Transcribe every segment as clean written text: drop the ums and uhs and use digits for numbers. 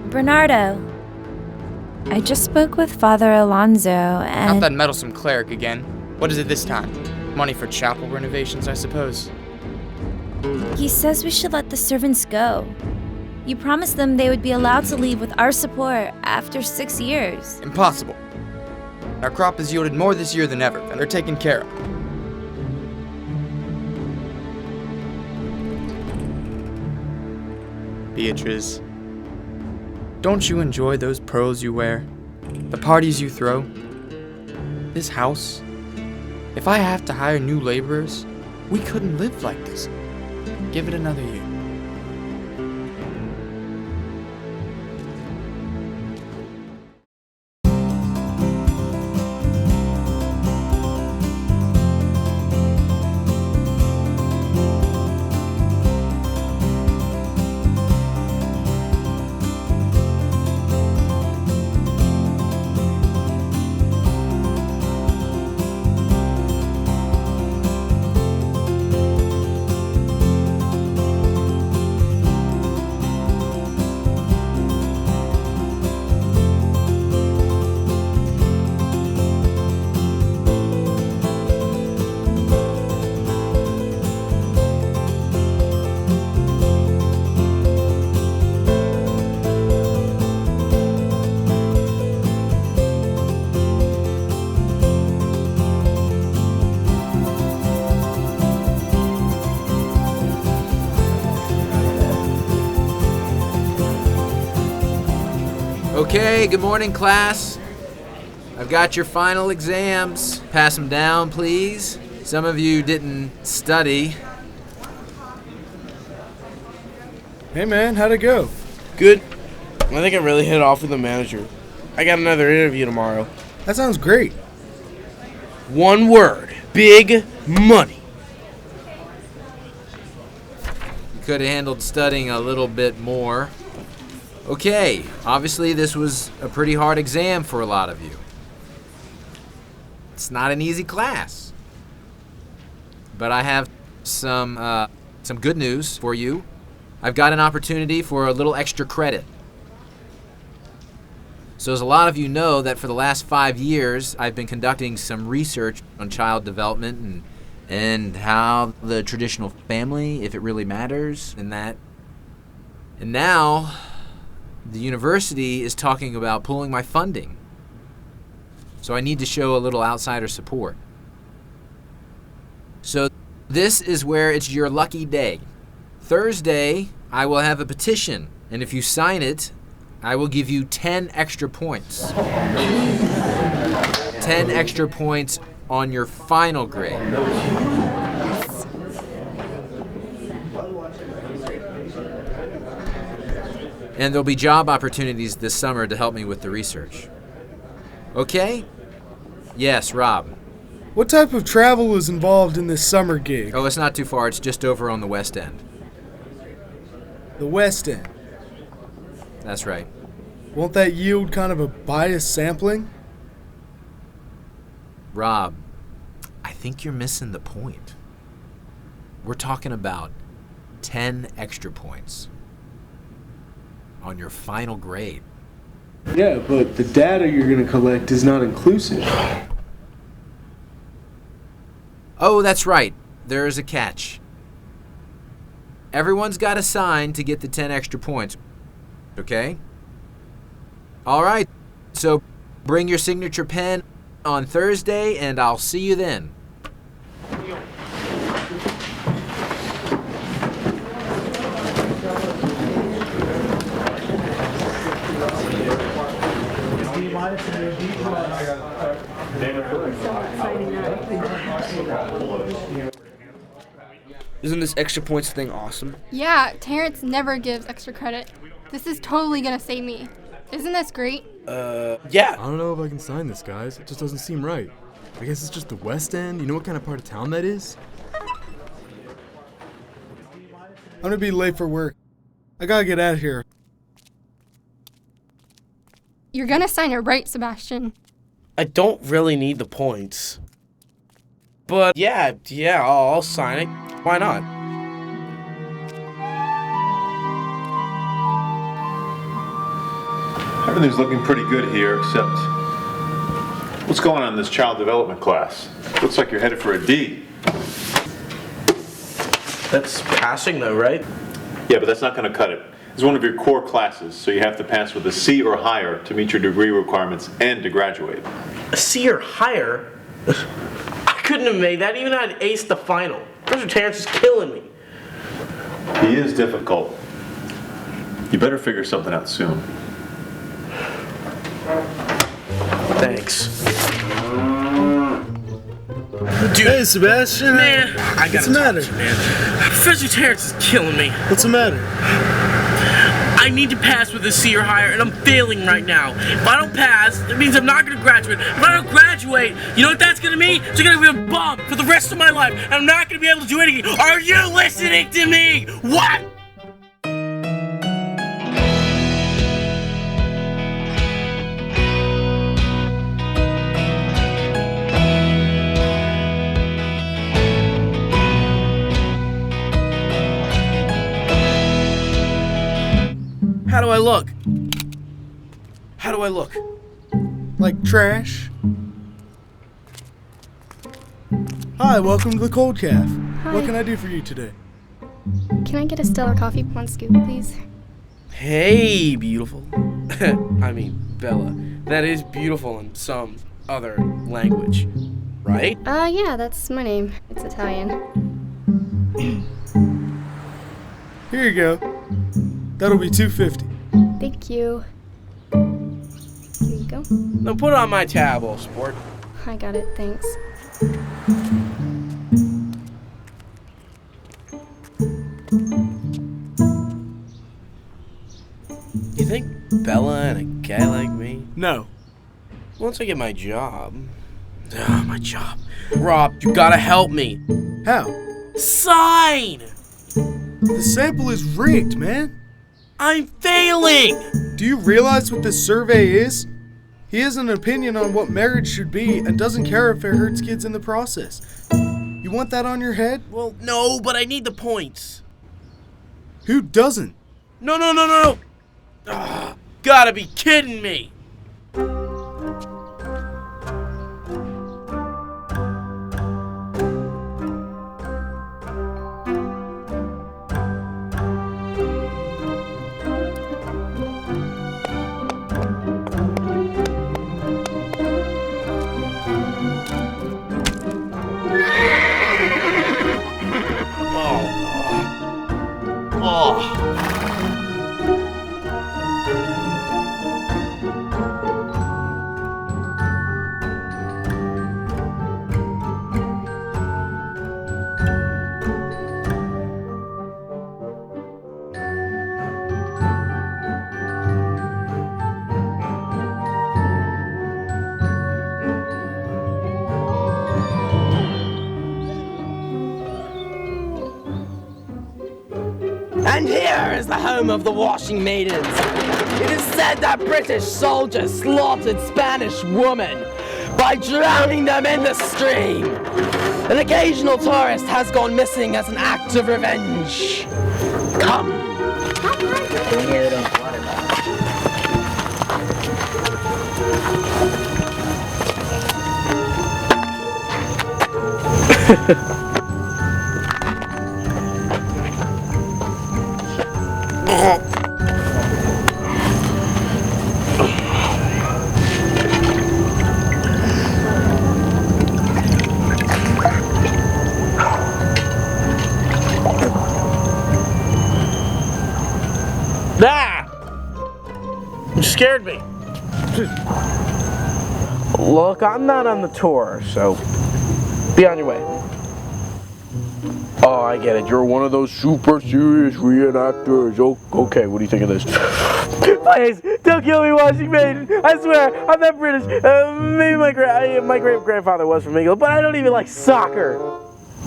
Bernardo, I just spoke with Father Alonso and... Not that meddlesome cleric again. What is it this time? Money for chapel renovations, I suppose. He says we should let the servants go. You promised them they would be allowed to leave with our support after 6 years. Impossible. Our crop has yielded more this year than ever, and they're taken care of. Beatrice, don't you enjoy those pearls you wear? The parties you throw? This house? If I have to hire new laborers, we couldn't live like this. Give it another year. Okay, good morning, class. I've got your final exams. Pass them down, please. Some of you didn't study. Hey man, how'd it go? Good. I think I really hit it off with the manager. I got another interview tomorrow. That sounds great. One word. Big money. You could have handled studying a little bit more. Okay, obviously this was a pretty hard exam for a lot of you. It's not an easy class. But I have some good news for you. I've got an opportunity for a little extra credit. So as a lot of you know that for the last 5 years, I've been conducting some research on child development and how the traditional family, if it really matters, and that. And now, the university is talking about pulling my funding. So I need to show a little outsider support. So this is where it's your lucky day. Thursday, I will have a petition, and if you sign it, I will give you 10 extra points. 10 extra points on your final grade. And there'll be job opportunities this summer to help me with the research. Okay? Yes, Rob. What type of travel is involved in this summer gig? Oh, it's not too far. It's just over on the West End. The West End. That's right. Won't that yield kind of a biased sampling? Rob, I think you're missing the point. We're talking about 10 extra points on your final grade. Yeah, but the data you're going to collect is not inclusive. Oh, that's right. There is a catch. Everyone's got to sign to get the 10 extra points. Okay? All right. So bring your signature pen on Thursday, and I'll see you then. Isn't this extra points thing awesome? Yeah, Terrance never gives extra credit. This is totally gonna save me. Isn't this great? Yeah. I don't know if I can sign this, guys. It just doesn't seem right. I guess it's just the West End. You know what kind of part of town that is? I'm gonna be late for work. I gotta get out of here. You're gonna sign it, right, Sebastian? I don't really need the points. But yeah, I'll sign it. Why not? Everything's looking pretty good here, except what's going on in this child development class? Looks like you're headed for a D. That's passing though, right? Yeah, but that's not going to cut it. It's one of your core classes, so you have to pass with a C or higher to meet your degree requirements and to graduate. A C or higher? I couldn't have made that even if I'd aced the final. Professor Terrance is killing me. He is difficult. You better figure something out soon. Thanks. Dude, hey, Sebastian. Man, I gotta What's the matter? talk to you, man. Professor Terrance is killing me. What's the matter? I need to pass with a C or higher, and I'm failing right now. If I don't pass, it means I'm not gonna graduate. If I don't graduate, you know what that's gonna mean? It's gonna be a bum for the rest of my life, and I'm not gonna be able to do anything. Are you listening to me? What? How do I look? How do I look? Like trash? Hi, welcome to the Cold Calf. Hi. What can I do for you today? Can I get a Stella coffee, one scoop, please? Hey, beautiful. I mean, Bella. That is beautiful in some other language, right? Yeah, that's my name. It's Italian. Here you go. That'll be $2.50. Thank you. Here you go. Now put it on my tab, old sport. I got it, thanks. You think Bella and a guy like me? No. Once I get my job. My job. Rob, you gotta help me. How? Sign! The sample is rigged, man. I'm failing! Do you realize what this survey is? He has an opinion on what marriage should be and doesn't care if it hurts kids in the process. You want that on your head? Well, no, but I need the points. Who doesn't? No. Gotta be kidding me. And here is the home of the washing maidens. It is said that British soldiers slaughtered Spanish women by drowning them in the stream. An occasional tourist has gone missing as an act of revenge. Come. You scared me. Look, I'm not on the tour, so be on your way. Oh, I get it. You're one of those super serious reenactors. Oh, okay, what do you think of this? Please, don't kill me, Washing Maiden. I swear, I'm not British. Maybe my great-grandfather was from England, but I don't even like soccer.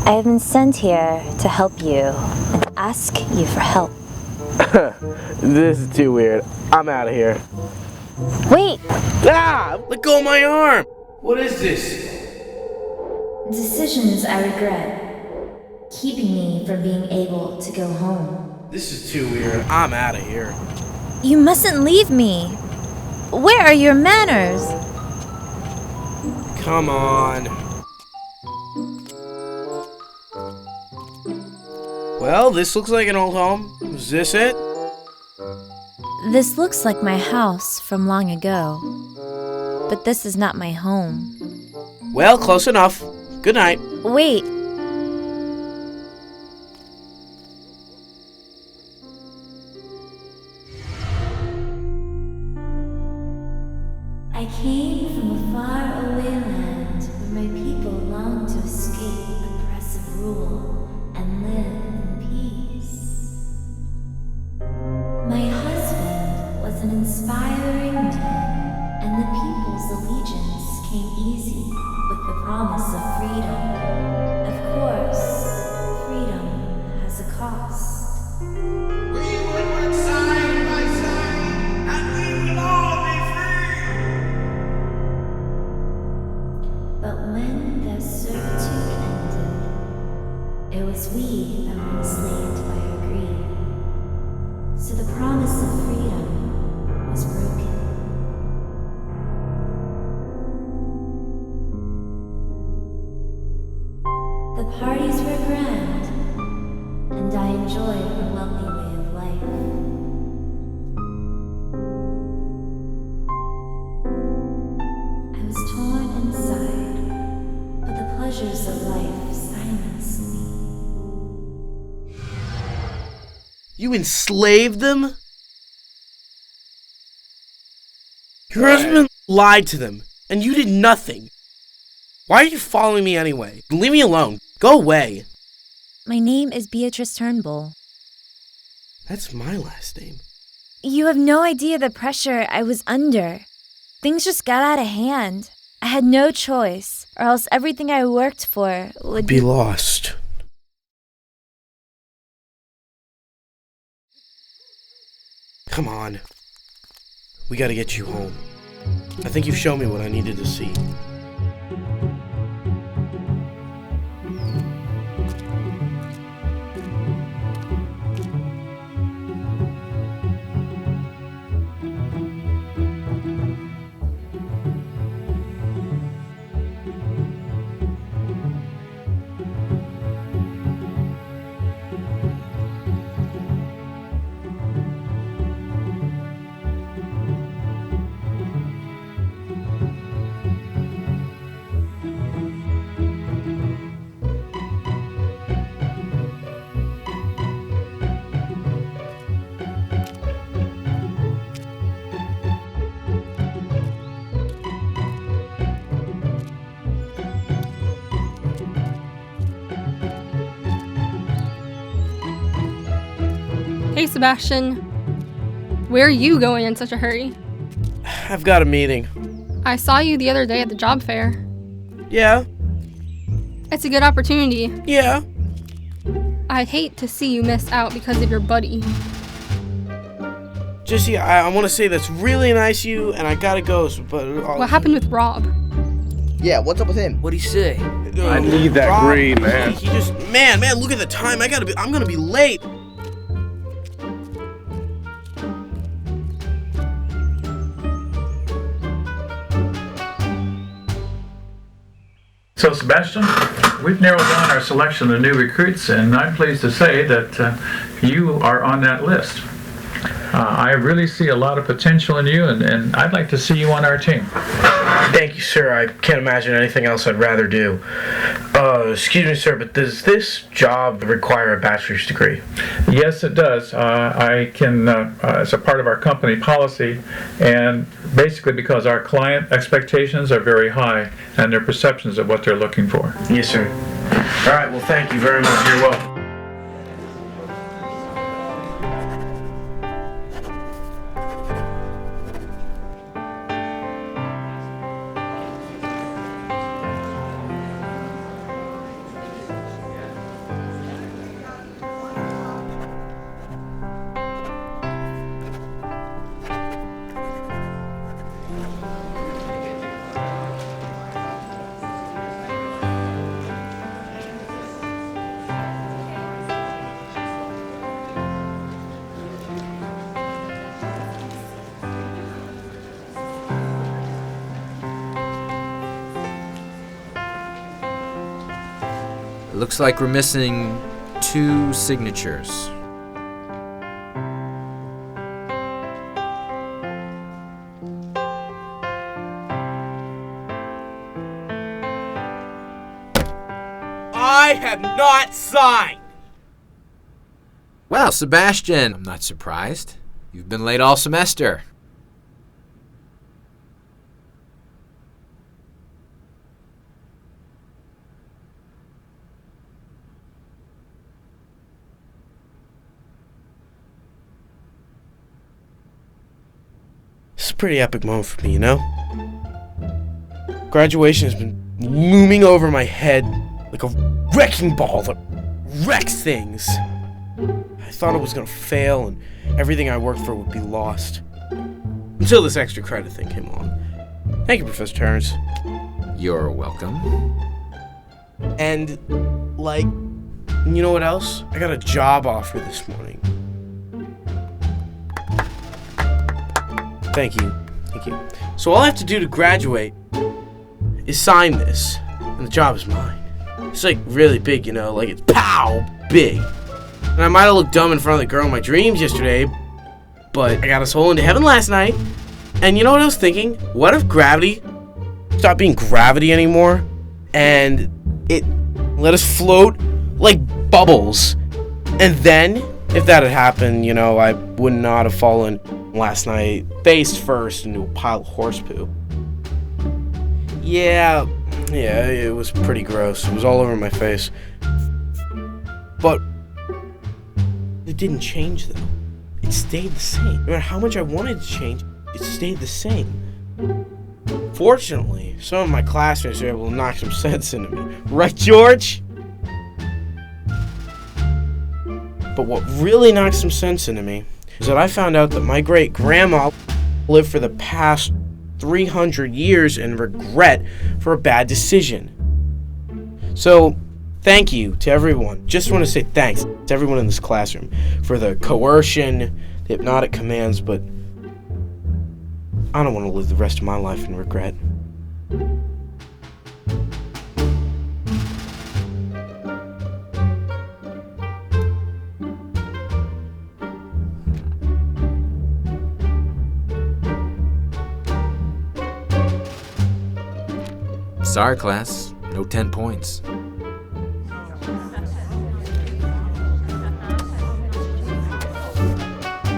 I have been sent here to help you and to ask you for help. This is too weird. I'm out of here. Wait! Ah! Let go of my arm! What is this? Decisions I regret. Keeping me from being able to go home. This is too weird. I'm out of here. You mustn't leave me. Where are your manners? Come on. Well, this looks like an old home. Is this it? This looks like my house from long ago. But this is not my home. Well, close enough. Good night. Wait. I came from a far-away land where my people long to escape oppressive rule and live in peace. My husband was an inspiring man, and the people's allegiance came easy with the promise of freedom. Of course, freedom has a cost. We would work side by side, and we will all be free. But when their servitude ended, it was we that were enslaved by our greed. So the promise of freedom was broken. The parties were grand, and I enjoyed a wealthy way of life. I was torn inside, but the pleasures of life silenced me. You enslaved them? Your husband lied to them, and you did nothing. Why are you following me anyway? Leave me alone. Go away. My name is Beatrice Turnbull. That's my last name. You have no idea the pressure I was under. Things just got out of hand. I had no choice, or else everything I worked for would Be lost. Come on. We gotta get you home. I think you've shown me what I needed to see. Hey, Sebastian. Where are you going in such a hurry? I've got a meeting. I saw you the other day at the job fair. Yeah? It's a good opportunity. Yeah. I'd hate to see you miss out because of your buddy. Jesse, I want to say that's really nice of you, and I gotta go, but... What happened with Rob? Yeah, what's up with him? What'd he say? I need that Rob, green, man. He just... Man, look at the time. I'm gonna be late. So, Sebastian, we've narrowed down our selection of new recruits, and I'm pleased to say that you are on that list. I really see a lot of potential in you, and I'd like to see you on our team. Thank you, sir. I can't imagine anything else I'd rather do. Excuse me, sir, but does this job require a bachelor's degree? Yes, it does. I can, it's a part of our company policy, and basically because our client expectations are very high, and their perceptions of what they're looking for. Yes, sir. All right, well, thank you very much. You're welcome. Looks like we're missing 2 signatures. I have not signed! Well, Sebastian, I'm not surprised. You've been late all semester. It's a pretty epic moment for me, you know? Graduation has been looming over my head like a wrecking ball that wrecks things. I thought I was gonna fail and everything I worked for would be lost. Until this extra credit thing came along. Thank you, Professor Terrance. You're welcome. And, like, you know what else? I got a job offer this morning. Thank you. Thank you. So all I have to do to graduate is sign this, and the job is mine. It's like really big, you know, like it's pow big. And I might have looked dumb in front of the girl in my dreams yesterday, but I got us all into heaven last night. And you know what I was thinking? What if gravity stopped being gravity anymore, and it let us float like bubbles? And then, if that had happened, you know, I would not have fallen last night face first into a pile of horse poo. Yeah, it was pretty gross. It was all over my face. But it didn't change, though. It stayed the same. No matter how much I wanted to change, it stayed the same. Fortunately, some of my classmates were able to knock some sense into me. Right, George? But what really knocked some sense into me is that I found out that my great-grandma lived for the past 300 years in regret for a bad decision. So, thank you to everyone. Just want to say thanks to everyone in this classroom for the coercion, the hypnotic commands, but I don't want to live the rest of my life in regret. Sorry, class. No 10 points.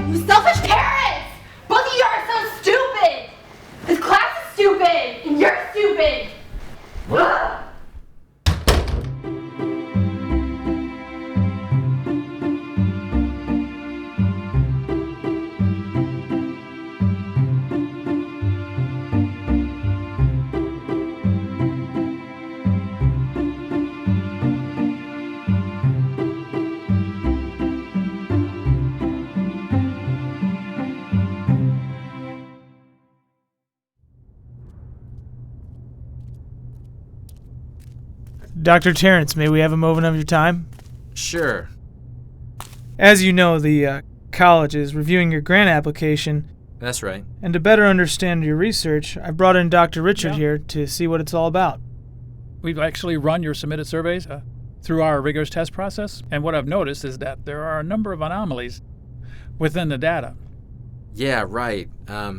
You selfish parents! Both of you are so stupid! This class is stupid, and you're stupid! Ugh. Dr. Terrance, may we have a moment of your time? Sure. As you know, the college is reviewing your grant application. That's right. And to better understand your research, I brought in Dr. Richard here to see what it's all about. We've actually run your submitted surveys through our rigorous test process, and what I've noticed is that there are a number of anomalies within the data. Yeah, right. I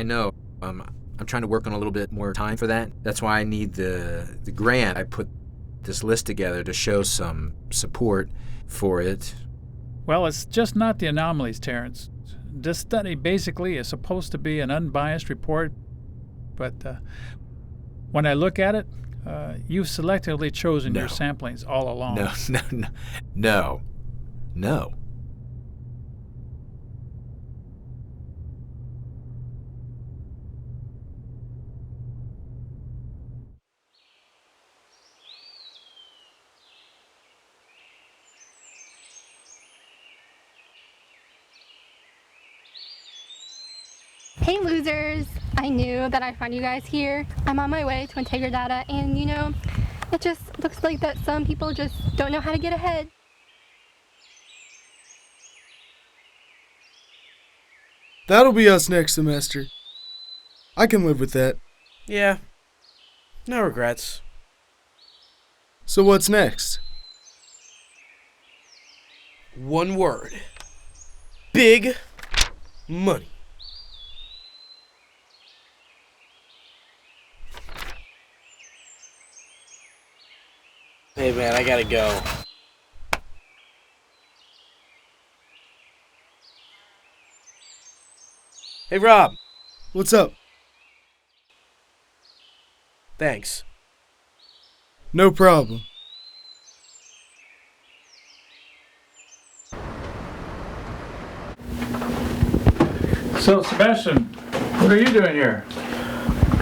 know. I'm trying to work on a little bit more time for that. That's why I need the grant. I put this list together to show some support for it. Well, it's just not the anomalies, Terrance. This study basically is supposed to be an unbiased report, but when I look at it, you've selectively chosen your samplings all along. No. Hey losers! I knew that I'd find you guys here. I'm on my way to Integra Data, and you know, it just looks like that some people just don't know how to get ahead. That'll be us next semester. I can live with that. Yeah. No regrets. So what's next? One word. Big money. Hey man, I gotta go. Hey Rob. What's up? Thanks. No problem. So, Sebastian, what are you doing here?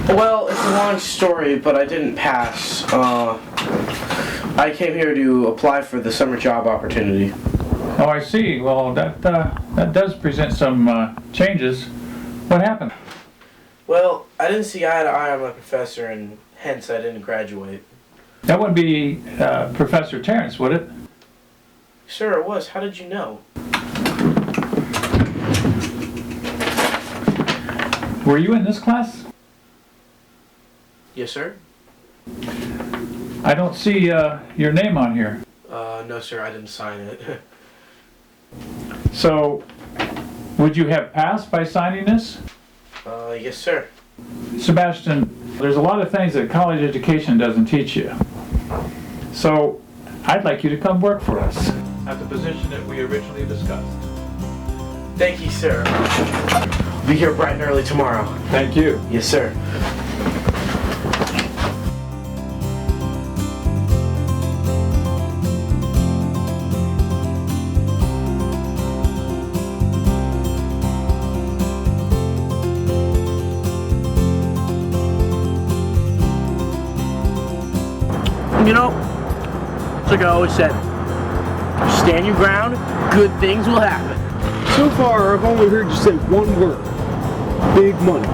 Well, it's a long story, but I didn't pass. I came here to apply for the summer job opportunity. Oh, I see. Well, that does present some changes. What happened? Well, I didn't see eye to eye on my professor, and hence I didn't graduate. That would be Professor Terrance, would it? Sure, it was. How did you know? Were you in this class? Yes, sir. I don't see your name on here. No, sir, I didn't sign it. So, would you have passed by signing this? Yes, sir. Sebastian, there's a lot of things that college education doesn't teach you. So, I'd like you to come work for us at the position that we originally discussed. Thank you, sir. Be here bright and early tomorrow. Thank you. Yes, sir. You know, it's like I always said, stand your ground, good things will happen. So far, I've only heard you say one word. Big money.